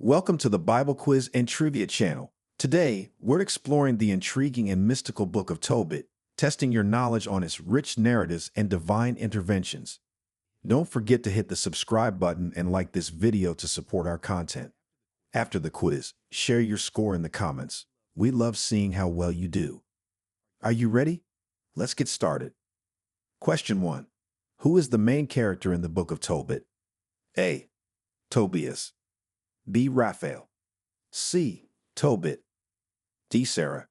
Welcome to the Bible Quiz and Trivia channel. Today, we're exploring the intriguing and mystical Book of Tobit, testing your knowledge on its rich narratives and divine interventions. Don't forget to hit the subscribe button and like this video to support our content. After the quiz, share your score in the comments. We love seeing how well you do. Are you ready? Let's get started. Question 1. Who is the main character in the Book of Tobit? A. Tobias. B. Raphael. C. Tobit. D. Sarah.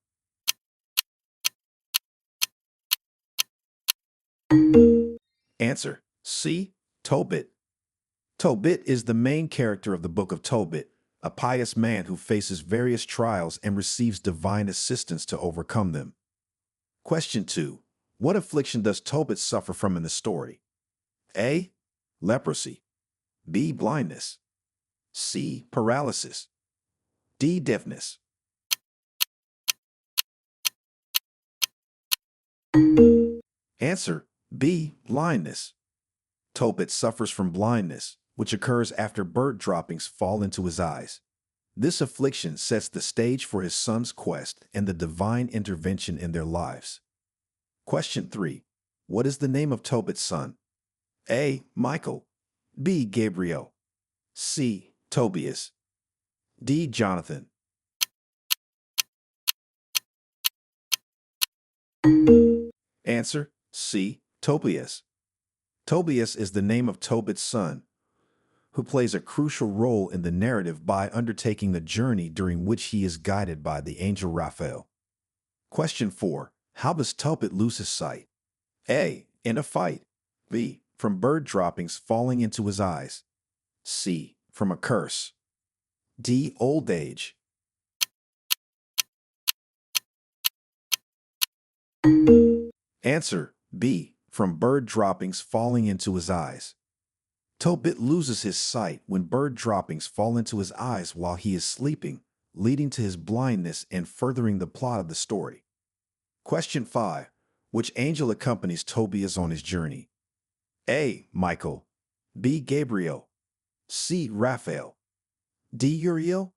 Answer: C. Tobit. Tobit is the main character of the Book of Tobit, a pious man who faces various trials and receives divine assistance to overcome them. Question 2. What affliction does Tobit suffer from in the story? A. Leprosy. B. Blindness. C. Paralysis. D. Deafness. Answer: B. Blindness. Tobit suffers from blindness, which occurs after bird droppings fall into his eyes. This affliction sets the stage for his son's quest and the divine intervention in their lives. Question 3. What is the name of Tobit's son? A. Michael. B. Gabriel. C. Tobias. D. Jonathan. Answer: C. Tobias. Tobias is the name of Tobit's son, who plays a crucial role in the narrative by undertaking the journey during which he is guided by the angel Raphael. Question 4. How does Tobit lose his sight? A. In a fight. B. From bird droppings falling into his eyes. C. From a curse. D. Old age. Answer: B. From bird droppings falling into his eyes. Tobit loses his sight when bird droppings fall into his eyes while he is sleeping, leading to his blindness and furthering the plot of the story. Question 5. Which angel accompanies Tobias on his journey? A. Michael. B. Gabriel. C. Raphael. D. Uriel.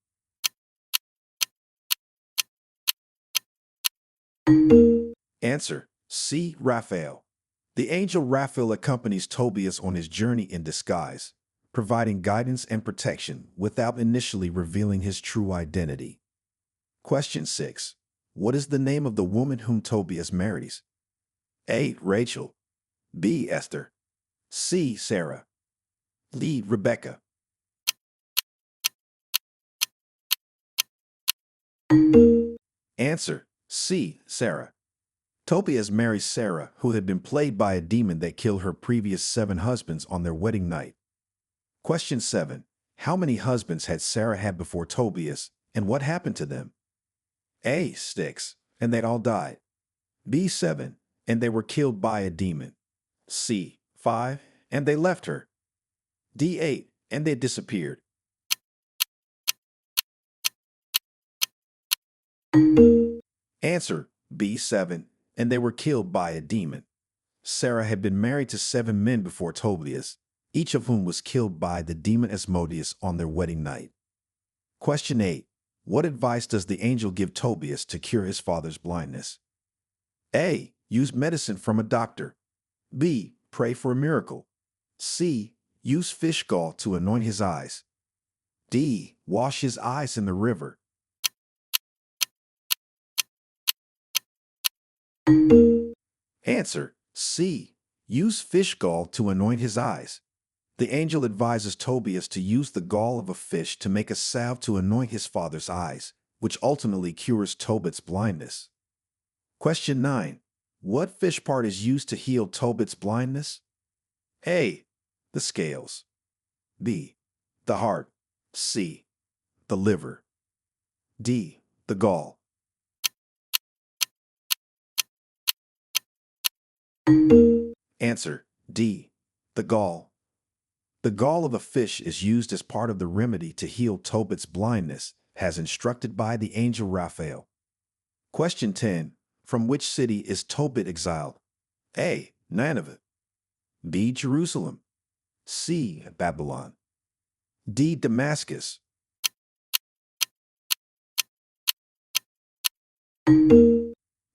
Answer: C. Raphael. The angel Raphael accompanies Tobias on his journey in disguise, providing guidance and protection without initially revealing his true identity. Question 6. What is the name of the woman whom Tobias marries? A. Rachel. B. Esther. C. Sarah. D. Rebecca. Answer: C. Sarah. Tobias marries Sarah, who had been plagued by a demon that killed her previous 7 husbands on their wedding night. Question 7. How many husbands had Sarah had before Tobias, and what happened to them? A. 6, and they all died. B. 7, and they were killed by a demon. C. 5, and they left her. D. 8, and they disappeared. Answer: B. 7, and they were killed by a demon. Sarah had been married to 7 men before Tobias, each of whom was killed by the demon Asmodeus on their wedding night. Question 8. What advice does the angel give Tobias to cure his father's blindness? A. Use medicine from a doctor. B. Pray for a miracle. C. Use fish gall to anoint his eyes. D. Wash his eyes in the river. Answer: C. Use fish gall to anoint his eyes. The angel advises Tobias to use the gall of a fish to make a salve to anoint his father's eyes, which ultimately cures Tobit's blindness. Question 9. What fish part is used to heal Tobit's blindness? A. The scales. B. The heart. C. The liver. D. The gall. Answer: D. The gall. The gall of a fish is used as part of the remedy to heal Tobit's blindness, as instructed by the angel Raphael. Question 10. From which city is Tobit exiled? A. Nineveh. B. Jerusalem. C. Babylon. D. Damascus.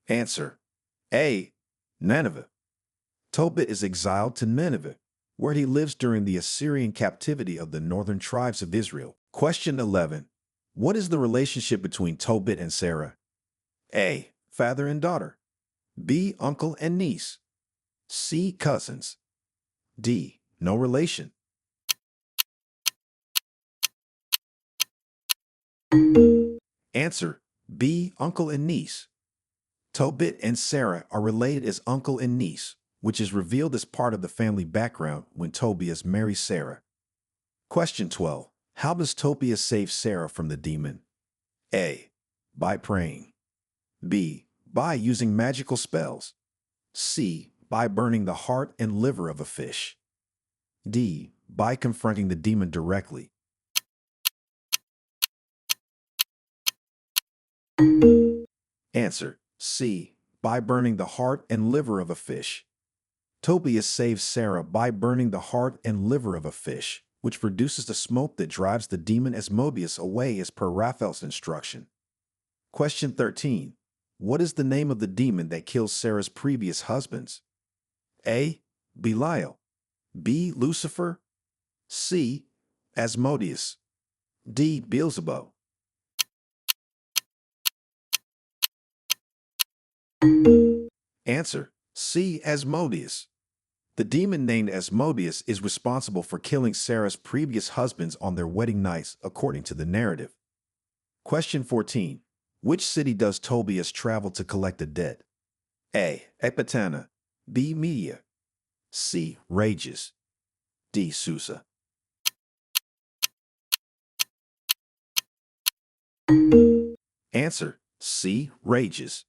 Answer: A. Nineveh. Tobit is exiled to Nineveh, where he lives during the Assyrian captivity of the northern tribes of Israel. Question 11. What is the relationship between Tobit and Sarah? A. Father and daughter. B. Uncle and niece. C. Cousins. D. No relation. Answer: B. Uncle and niece. Tobit and Sarah are related as uncle and niece, which is revealed as part of the family background when Tobias marries Sarah. Question 12. How does Tobias save Sarah from the demon? A. By praying. B. By using magical spells. C. By burning the heart and liver of a fish. D. By confronting the demon directly. Answer: C. By burning the heart and liver of a fish. Tobias saves Sarah by burning the heart and liver of a fish, which produces the smoke that drives the demon Asmodeus away as per Raphael's instruction. Question 13. What is the name of the demon that kills Sarah's previous husbands? A. Belial. B. Lucifer. C. Asmodeus. D. Beelzebub. Answer: C. Asmodeus. The demon named Asmodeus is responsible for killing Sarah's previous husbands on their wedding nights, according to the narrative. Question 14. Which city does Tobias travel to collect a debt? A. Ecbatana. B. Media. C. Rages. D. Susa. Answer: C. Rages.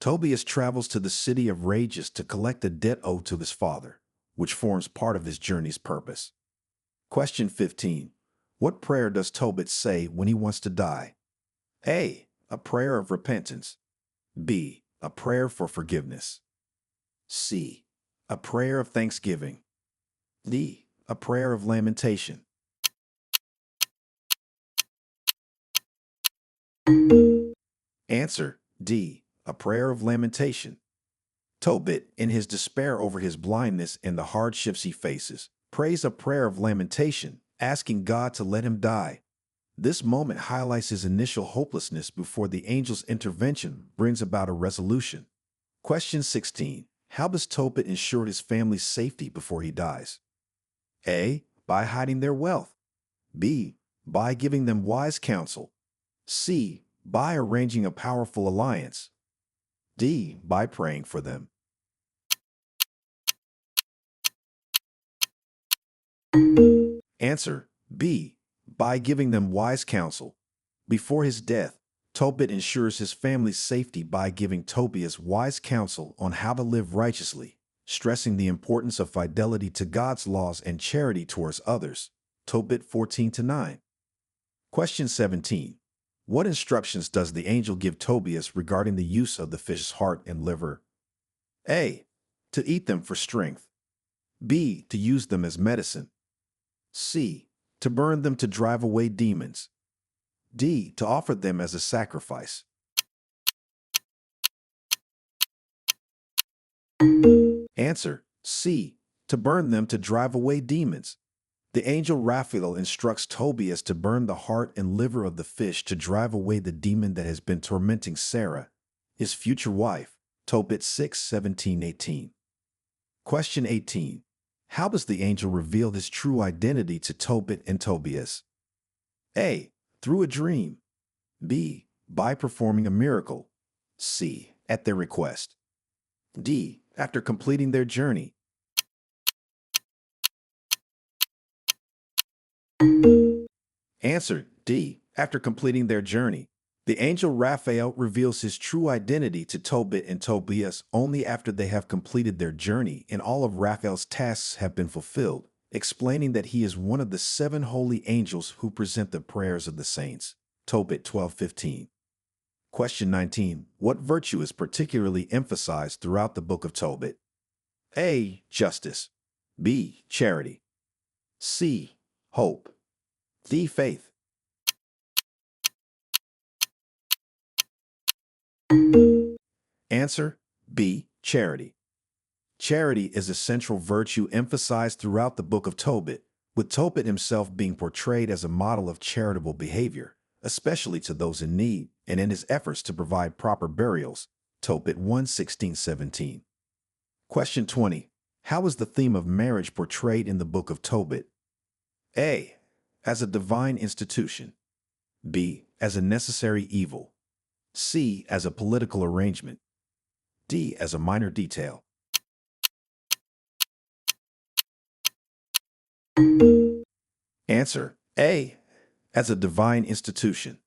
Tobias travels to the city of Rages to collect a debt owed to his father, which forms part of his journey's purpose. Question 15. What prayer does Tobit say when he wants to die? A. A prayer of repentance. B. A prayer for forgiveness. C. A prayer of thanksgiving. D. A prayer of lamentation. Answer: D. A prayer of lamentation. Tobit, in his despair over his blindness and the hardships he faces, prays a prayer of lamentation, asking God to let him die. This moment highlights his initial hopelessness before the angel's intervention brings about a resolution. Question 16. How does Tobit ensure his family's safety before he dies? A. By hiding their wealth. B. By giving them wise counsel. C. By arranging a powerful alliance. D. By praying for them. Answer: B. By giving them wise counsel. Before his death, Tobit ensures his family's safety by giving Tobias wise counsel on how to live righteously, stressing the importance of fidelity to God's laws and charity towards others. Tobit 14-9. Question 17. What instructions does the angel give Tobias regarding the use of the fish's heart and liver? A. To eat them for strength. B. To use them as medicine. C. To burn them to drive away demons. D. To offer them as a sacrifice. Answer: C. To burn them to drive away demons. The angel Raphael instructs Tobias to burn the heart and liver of the fish to drive away the demon that has been tormenting Sarah, his future wife. Tobit 6:17-18. Question 18. How does the angel reveal his true identity to Tobit and Tobias? A. Through a dream. B. By performing a miracle. C. At their request. D. After completing their journey. Answer: D. After completing their journey. The angel Raphael reveals his true identity to Tobit and Tobias only after they have completed their journey and all of Raphael's tasks have been fulfilled, explaining that he is one of the 7 holy angels who present the prayers of the saints. Tobit 12:15. Question 19. What virtue is particularly emphasized throughout the Book of Tobit? A. Justice. B. Charity. C. Hope. D. Faith. Answer B. Charity. Charity is a central virtue emphasized throughout the Book of Tobit, with Tobit himself being portrayed as a model of charitable behavior, especially to those in need, and in his efforts to provide proper burials. Tobit 1:16-17. Question 20. How is the theme of marriage portrayed in the Book of Tobit? A. As a divine institution. B. As a necessary evil. C. As a political arrangement. D. As a minor detail. Answer A. As a divine institution.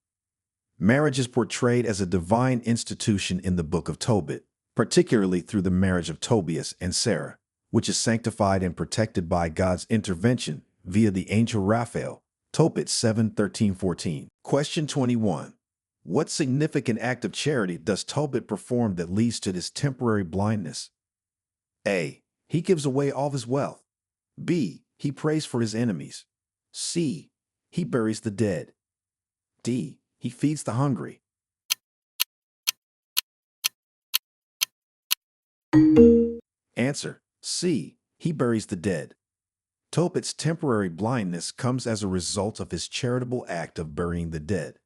Marriage is portrayed as a divine institution in the Book of Tobit, particularly through the marriage of Tobias and Sarah, which is sanctified and protected by God's intervention via the angel Raphael. Tobit 7:13-14. Question 21. What significant act of charity does Tobit perform that leads to this temporary blindness? A. He gives away all of his wealth. B. He prays for his enemies. C. He buries the dead. D. He feeds the hungry. Answer C. He buries the dead. Tobit's temporary blindness comes as a result of his charitable act of burying the dead.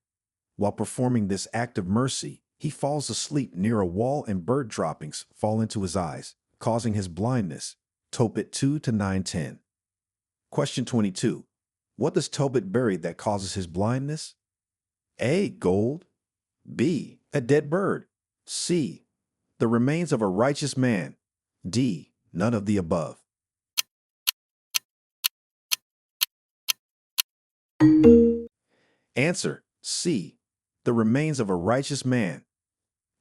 While performing this act of mercy, he falls asleep near a wall and bird droppings fall into his eyes, causing his blindness. Tobit 2-9-10. Question 22. What does Tobit bury that causes his blindness? A. Gold. B. A dead bird. C. The remains of a righteous man. D. None of the above. Answer C. The remains of a righteous man.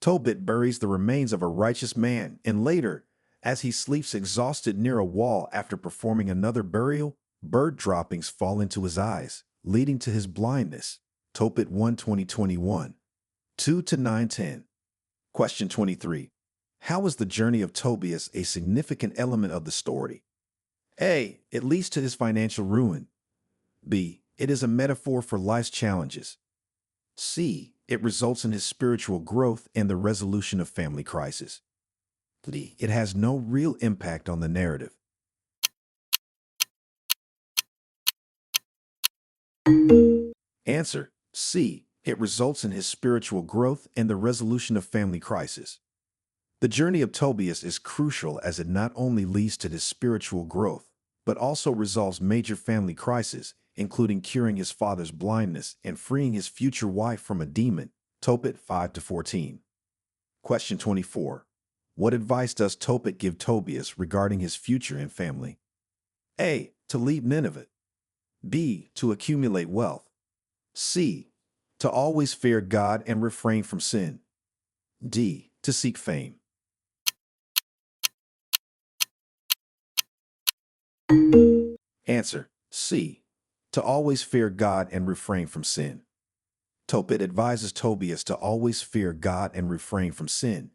Tobit buries the remains of a righteous man, and later, as he sleeps exhausted near a wall after performing another burial, bird droppings fall into his eyes, leading to his blindness. Tobit 1:20-21. 2-9-10. Question 23. How is the journey of Tobias a significant element of the story? A. It leads to his financial ruin. B. It is a metaphor for life's challenges. C. It results in his spiritual growth and the resolution of family crisis. D. It has no real impact on the narrative. Answer C. It results in his spiritual growth and the resolution of family crisis. The journey of Tobias is crucial as it not only leads to his spiritual growth, but also resolves major family crises, including curing his father's blindness and freeing his future wife from a demon. Tobit 5-14. Question 24. What advice does Tobit give Tobias regarding his future and family? A. To leave Nineveh. B. To accumulate wealth. C. To always fear God and refrain from sin. D. To seek fame. Answer C. To always fear God and refrain from sin. Tobit advises Tobias to always fear God and refrain from sin,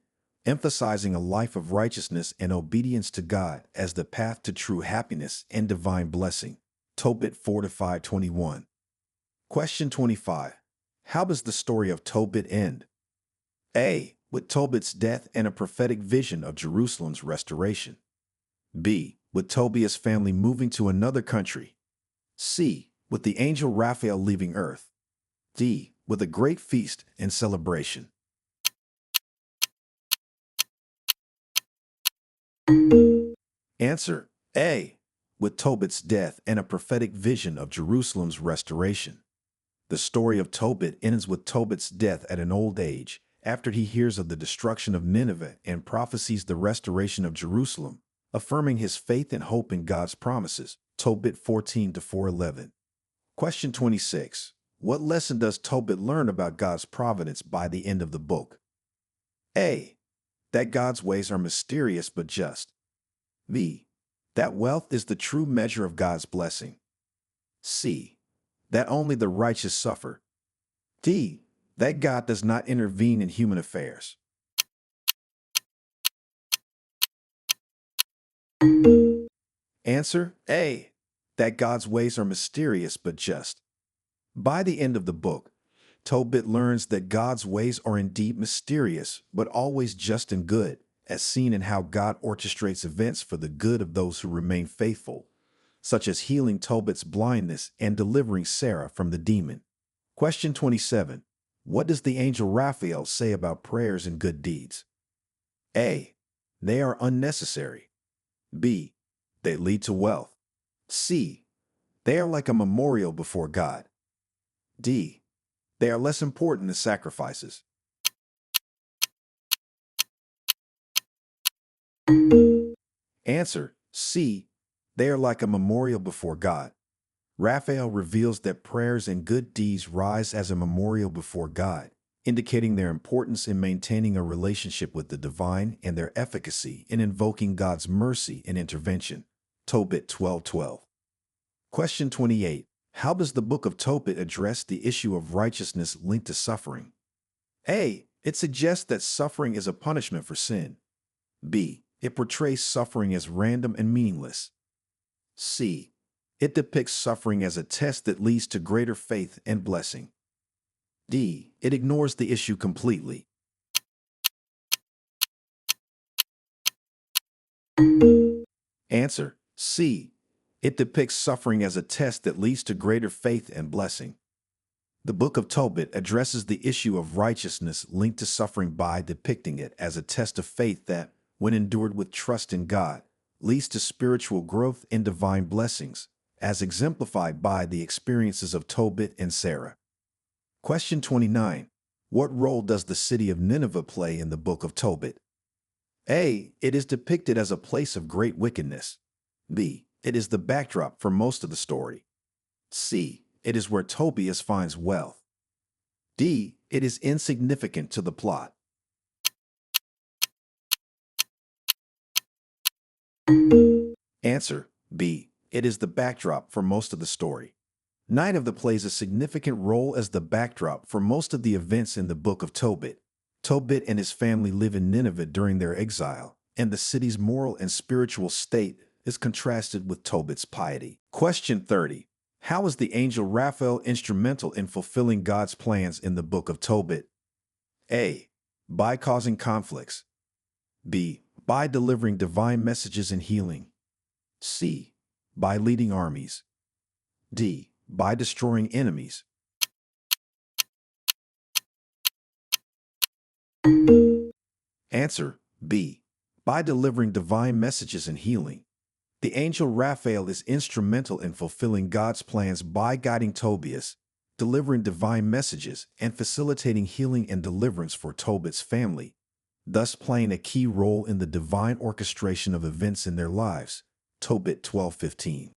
emphasizing a life of righteousness and obedience to God as the path to true happiness and divine blessing. Tobit 4-5-21. Question 25. How does the story of Tobit end? A. With Tobit's death and a prophetic vision of Jerusalem's restoration. B. With Tobias' family moving to another country. C. With the angel Raphael leaving Earth. D. With a great feast and celebration. Answer A. With Tobit's death and a prophetic vision of Jerusalem's restoration. The story of Tobit ends with Tobit's death at an old age, after he hears of the destruction of Nineveh and prophesies the restoration of Jerusalem, affirming his faith and hope in God's promises. Tobit 14-411. Question 26. What lesson does Tobit learn about God's providence by the end of the book? A. That God's ways are mysterious but just. B. That wealth is the true measure of God's blessing. C. That only the righteous suffer. D. That God does not intervene in human affairs. Answer A. That God's ways are mysterious but just. By the end of the book, Tobit learns that God's ways are indeed mysterious, but always just and good, as seen in how God orchestrates events for the good of those who remain faithful, such as healing Tobit's blindness and delivering Sarah from the demon. Question 27. What does the angel Raphael say about prayers and good deeds? A. They are unnecessary. B. They lead to wealth. C. They are like a memorial before God. D. They are less important than sacrifices. Answer: C. They are like a memorial before God. Raphael reveals that prayers and good deeds rise as a memorial before God, indicating their importance in maintaining a relationship with the divine and their efficacy in invoking God's mercy and intervention. Tobit 12:12. Question 28. How does the Book of Tobit address the issue of righteousness linked to suffering? A. It suggests that suffering is a punishment for sin. B. It portrays suffering as random and meaningless. C. It depicts suffering as a test that leads to greater faith and blessing. D. It ignores the issue completely. Answer: C. It depicts suffering as a test that leads to greater faith and blessing. The Book of Tobit addresses the issue of righteousness linked to suffering by depicting it as a test of faith that, when endured with trust in God, leads to spiritual growth and divine blessings, as exemplified by the experiences of Tobit and Sarah. Question 29. What role does the city of Nineveh play in the Book of Tobit? A. It is depicted as a place of great wickedness. B. It is the backdrop for most of the story. C. It is where Tobias finds wealth. D. It is insignificant to the plot. Answer: B. It is the backdrop for most of the story. Nineveh plays a significant role as the backdrop for most of the events in the Book of Tobit. Tobit and his family live in Nineveh during their exile, and the city's moral and spiritual state is contrasted with Tobit's piety. Question 30. How is the angel Raphael instrumental in fulfilling God's plans in the Book of Tobit? A. By causing conflicts. B. By delivering divine messages and healing. C. By leading armies. D. By destroying enemies. Answer: B. By delivering divine messages and healing. The angel Raphael is instrumental in fulfilling God's plans by guiding Tobias, delivering divine messages, and facilitating healing and deliverance for Tobit's family, thus playing a key role in the divine orchestration of events in their lives. Tobit 12:15.